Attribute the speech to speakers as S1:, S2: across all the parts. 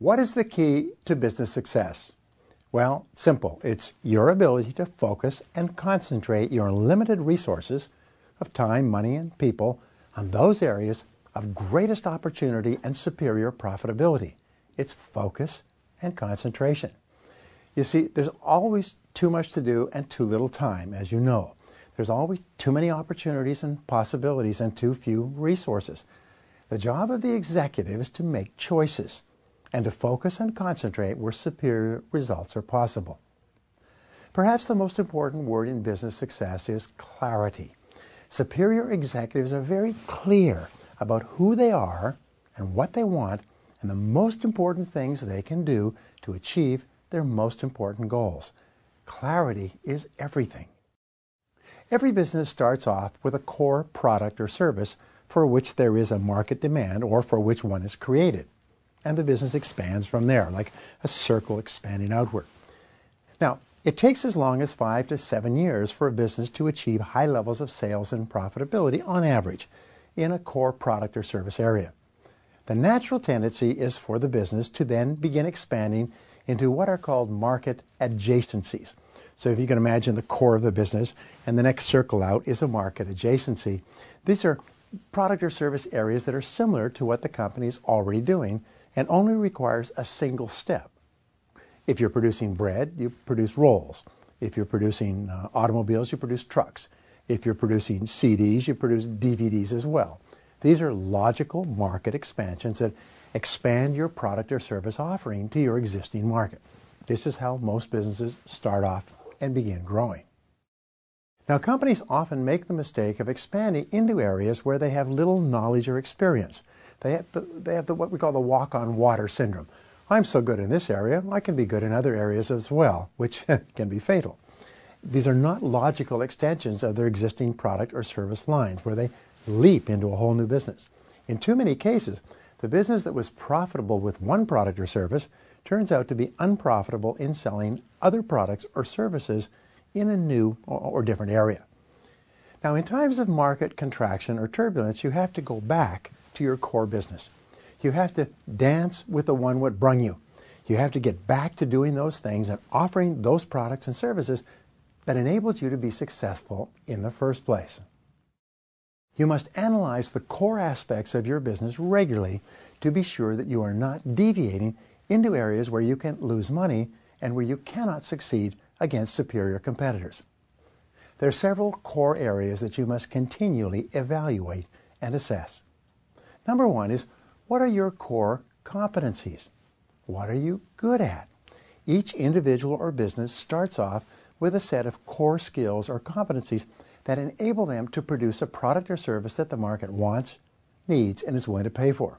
S1: What is the key to business success? Well, simple. It's your ability to focus and concentrate your limited resources of time, money, and people on those areas of greatest opportunity and superior profitability. It's focus and concentration. You see, there's always too much to do and too little time, as you know. There's always too many opportunities and possibilities and too few resources. The job of the executive is to make choices and to focus and concentrate where superior results are possible. Perhaps the most important word in business success is clarity. Superior executives are very clear about who they are and what they want and the most important things they can do to achieve their most important goals. Clarity is everything. Every business starts off with a core product or service for which there is a market demand or for which one is created. And the business expands from there, like a circle expanding outward. Now, it takes as long as 5 to 7 years for a business to achieve high levels of sales and profitability on average in a core product or service area. The natural tendency is for the business to then begin expanding into what are called market adjacencies. So if you can imagine the core of the business and the next circle out is a market adjacency, these are product or service areas that are similar to what the company is already doing and only requires a single step. If you're producing bread, you produce rolls. If you're producing automobiles, you produce trucks. If you're producing CDs, you produce DVDs as well. These are logical market expansions that expand your product or service offering to your existing market. This is how most businesses start off and begin growing. Now, companies often make the mistake of expanding into areas where they have little knowledge or experience. They have what we call the walk-on-water syndrome. I'm so good in this area, I can be good in other areas as well, which can be fatal. These are not logical extensions of their existing product or service lines where they leap into a whole new business. In too many cases, the business that was profitable with one product or service turns out to be unprofitable in selling other products or services in a new or different area. Now, in times of market contraction or turbulence, you have to go back to your core business. You have to dance with the one what brung you. You have to get back to doing those things and offering those products and services that enabled you to be successful in the first place. You must analyze the core aspects of your business regularly to be sure that you are not deviating into areas where you can lose money and where you cannot succeed against superior competitors. There are several core areas that you must continually evaluate and assess. Number one is, what are your core competencies? What are you good at? Each individual or business starts off with a set of core skills or competencies that enable them to produce a product or service that the market wants, needs, and is willing to pay for.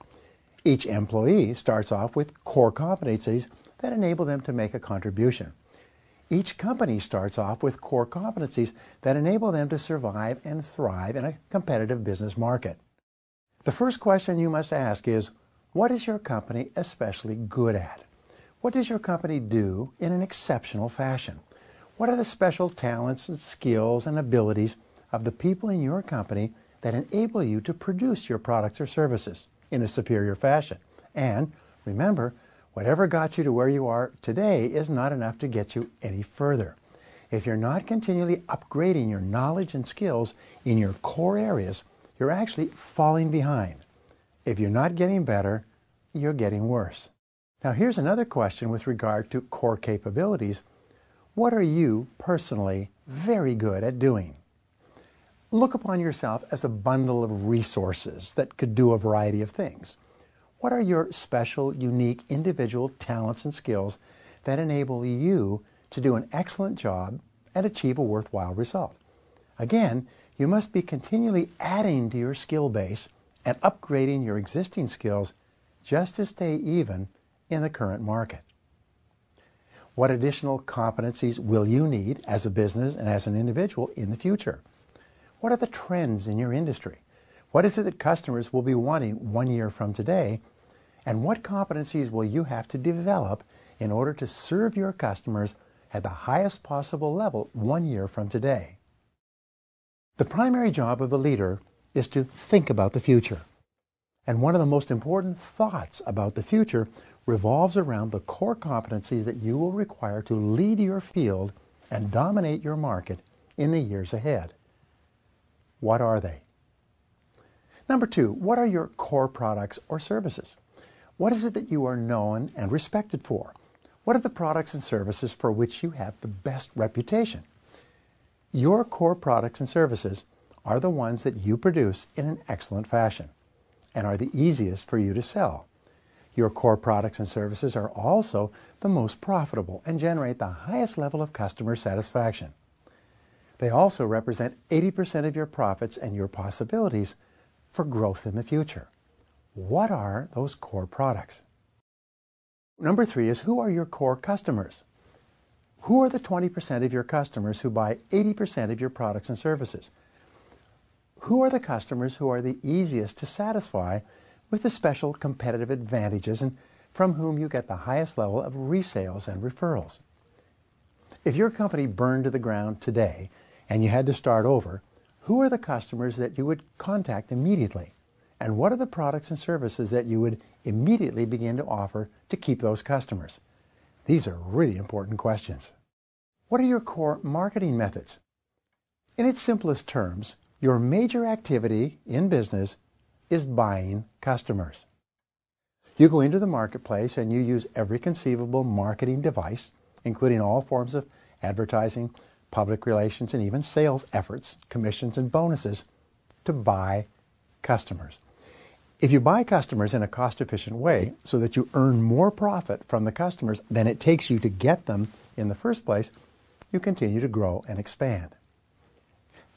S1: Each employee starts off with core competencies that enable them to make a contribution. Each company starts off with core competencies that enable them to survive and thrive in a competitive business market. The first question you must ask is, what is your company especially good at? What does your company do in an exceptional fashion? What are the special talents and skills and abilities of the people in your company that enable you to produce your products or services in a superior fashion? And remember, whatever got you to where you are today is not enough to get you any further. If you're not continually upgrading your knowledge and skills in your core areas, you're actually falling behind. If you're not getting better, you're getting worse. Now, here's another question with regard to core capabilities. What are you personally very good at doing? Look upon yourself as a bundle of resources that could do a variety of things. What are your special, unique, individual talents and skills that enable you to do an excellent job and achieve a worthwhile result? Again, you must be continually adding to your skill base and upgrading your existing skills just to stay even in the current market. What additional competencies will you need as a business and as an individual in the future? What are the trends in your industry? What is it that customers will be wanting 1 year from today? And what competencies will you have to develop in order to serve your customers at the highest possible level 1 year from today? The primary job of the leader is to think about the future. And one of the most important thoughts about the future revolves around the core competencies that you will require to lead your field and dominate your market in the years ahead. What are they? Number 2, what are your core products or services? What is it that you are known and respected for? What are the products and services for which you have the best reputation? Your core products and services are the ones that you produce in an excellent fashion and are the easiest for you to sell. Your core products and services are also the most profitable and generate the highest level of customer satisfaction. They also represent 80% of your profits and your possibilities for growth in the future. What are those core products? Number 3 is, who are your core customers? Who are the 20% of your customers who buy 80% of your products and services? Who are the customers who are the easiest to satisfy with the special competitive advantages and from whom you get the highest level of resales and referrals? If your company burned to the ground today and you had to start over, who are the customers that you would contact immediately? And what are the products and services that you would immediately begin to offer to keep those customers? These are really important questions. What are your core marketing methods? In its simplest terms, your major activity in business is buying customers. You go into the marketplace and you use every conceivable marketing device, including all forms of advertising, public relations, and even sales efforts, commissions and bonuses, to buy customers. If you buy customers in a cost-efficient way so that you earn more profit from the customers than it takes you to get them in the first place, you continue to grow and expand.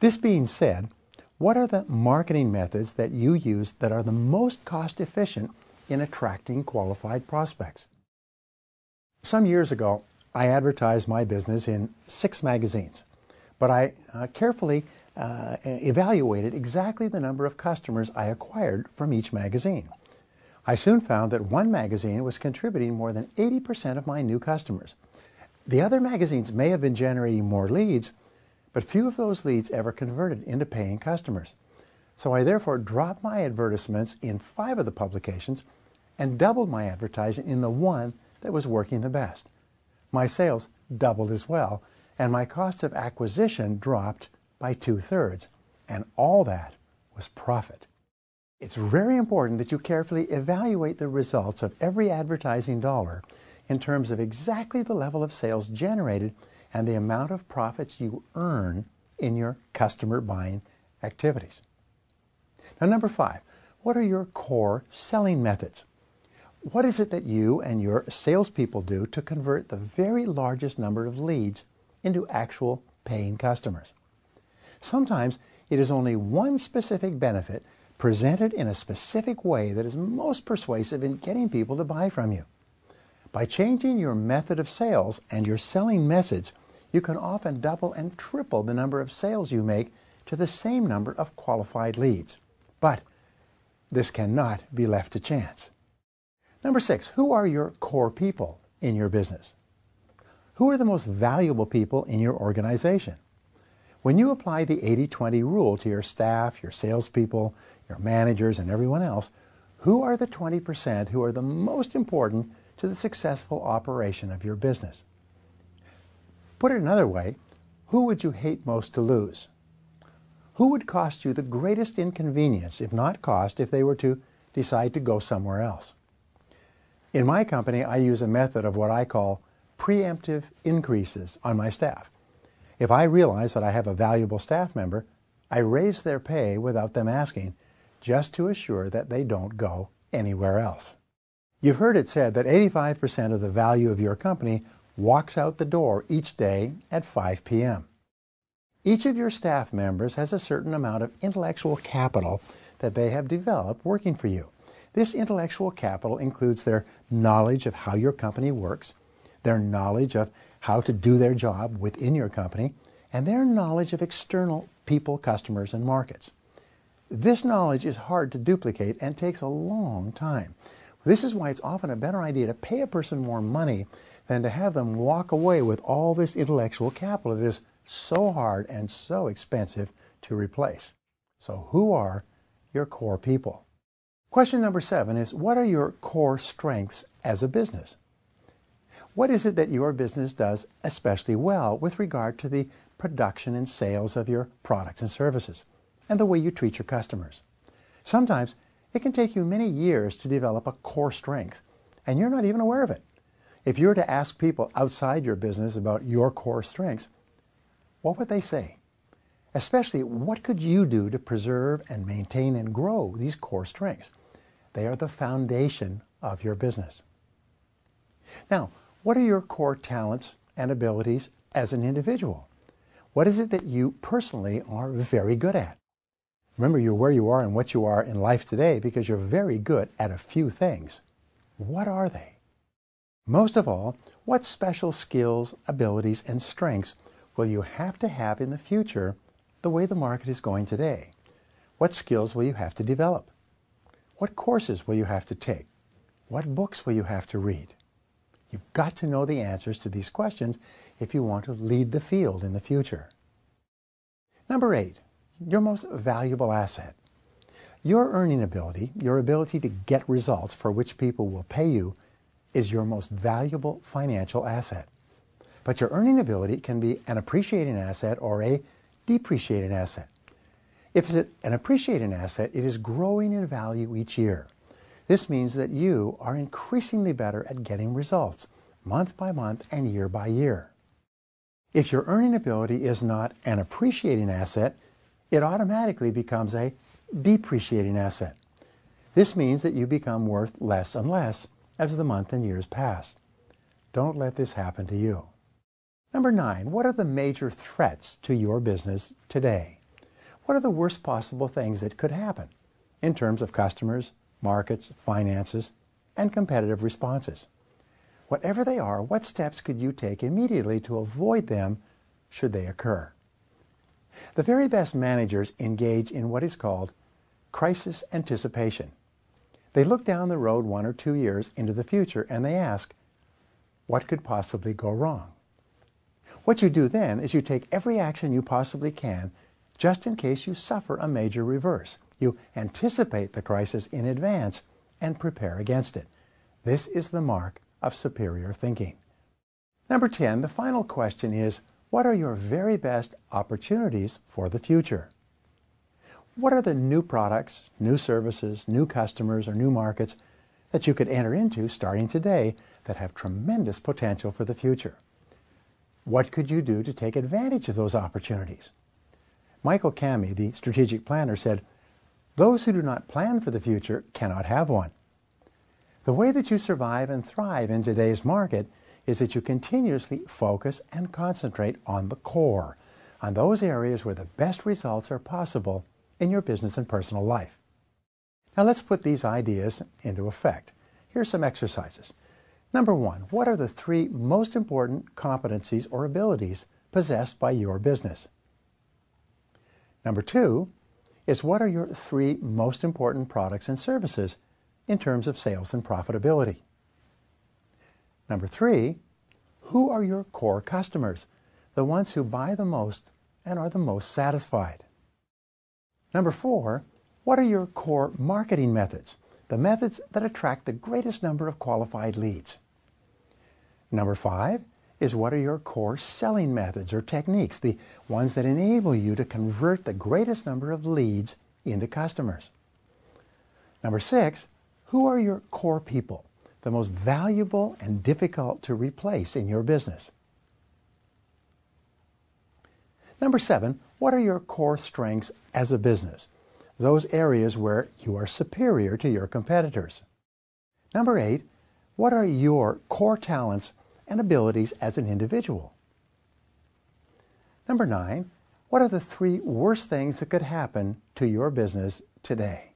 S1: This being said, what are the marketing methods that you use that are the most cost-efficient in attracting qualified prospects? Some years ago, I advertised my business in 6 magazines, but I carefully evaluated exactly the number of customers I acquired from each magazine. I soon found that one magazine was contributing more than 80% of my new customers. The other magazines may have been generating more leads, but few of those leads ever converted into paying customers. So I therefore dropped my advertisements in 5 of the publications and doubled my advertising in the one that was working the best. My sales doubled as well, and my cost of acquisition dropped by 2/3, and all that was profit. It's very important that you carefully evaluate the results of every advertising dollar in terms of exactly the level of sales generated and the amount of profits you earn in your customer buying activities. Now, number 5, what are your core selling methods? What is it that you and your salespeople do to convert the very largest number of leads into actual paying customers? Sometimes it is only one specific benefit presented in a specific way that is most persuasive in getting people to buy from you. By changing your method of sales and your selling message, you can often double and triple the number of sales you make to the same number of qualified leads. But this cannot be left to chance. Number 6, who are your core people in your business? Who are the most valuable people in your organization? When you apply the 80-20 rule to your staff, your salespeople, your managers, and everyone else, who are the 20% who are the most important to the successful operation of your business? Put it another way, who would you hate most to lose? Who would cost you the greatest inconvenience, if not cost, if they were to decide to go somewhere else? In my company, I use a method of what I call preemptive increases on my staff. If I realize that I have a valuable staff member, I raise their pay without them asking, just to assure that they don't go anywhere else. You've heard it said that 85% of the value of your company walks out the door each day at 5 p.m. Each of your staff members has a certain amount of intellectual capital that they have developed working for you. This intellectual capital includes their knowledge of how your company works, their knowledge of how to do their job within your company, and their knowledge of external people, customers, and markets. This knowledge is hard to duplicate and takes a long time. This is why it's often a better idea to pay a person more money than to have them walk away with all this intellectual capital that is so hard and so expensive to replace. So who are your core people? Question number 7 is, what are your core strengths as a business? What is it that your business does especially well with regard to the production and sales of your products and services, and the way you treat your customers? Sometimes it can take you many years to develop a core strength, and you're not even aware of it. If you were to ask people outside your business about your core strengths, what would they say? Especially, what could you do to preserve and maintain and grow these core strengths? They are the foundation of your business. Now, what are your core talents and abilities as an individual? What is it that you personally are very good at? Remember, you're where you are and what you are in life today because you're very good at a few things. What are they? Most of all, what special skills, abilities, and strengths will you have to have in the future the way the market is going today? What skills will you have to develop? What courses will you have to take? What books will you have to read? You've got to know the answers to these questions if you want to lead the field in the future. Number 8, your most valuable asset. Your earning ability, your ability to get results for which people will pay you, is your most valuable financial asset. But your earning ability can be an appreciating asset or a depreciating asset. If it's an appreciating asset, it is growing in value each year. This means that you are increasingly better at getting results, month by month and year by year. If your earning ability is not an appreciating asset, it automatically becomes a depreciating asset. This means that you become worth less and less as the month and years pass. Don't let this happen to you. Number 9, what are the major threats to your business today? What are the worst possible things that could happen in terms of customers, markets, finances, and competitive responses? Whatever they are, what steps could you take immediately to avoid them should they occur? The very best managers engage in what is called crisis anticipation. They look down the road 1 or 2 years into the future and they ask, what could possibly go wrong? What you do then is you take every action you possibly can just in case you suffer a major reverse. You anticipate the crisis in advance and prepare against it. This is the mark of superior thinking. Number 10, the final question is, what are your very best opportunities for the future? What are the new products, new services, new customers, or new markets that you could enter into starting today that have tremendous potential for the future? What could you do to take advantage of those opportunities? Michael Cammey, the strategic planner, said, "Those who do not plan for the future cannot have one." The way that you survive and thrive in today's market is that you continuously focus and concentrate on the core, on those areas where the best results are possible in your business and personal life. Now let's put these ideas into effect. Here's some exercises. Number 1, what are the 3 most important competencies or abilities possessed by your business? Number 2 is, what are your 3 most important products and services in terms of sales and profitability? Number 3, who are your core customers, the ones who buy the most and are the most satisfied? Number 4, what are your core marketing methods, the methods that attract the greatest number of qualified leads? Number 5 is, what are your core selling methods or techniques, the ones that enable you to convert the greatest number of leads into customers? Number 6, who are your core people, the most valuable and difficult to replace in your business? Number 7, what are your core strengths as a business, those areas where you are superior to your competitors? Number 8, what are your core talents and abilities as an individual? Number 9, what are the 3 worst things that could happen to your business today?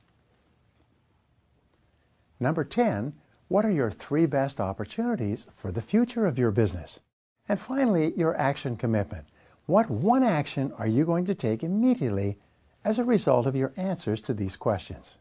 S1: Number 10, what are your 3 best opportunities for the future of your business? And finally, your action commitment. What one action are you going to take immediately as a result of your answers to these questions?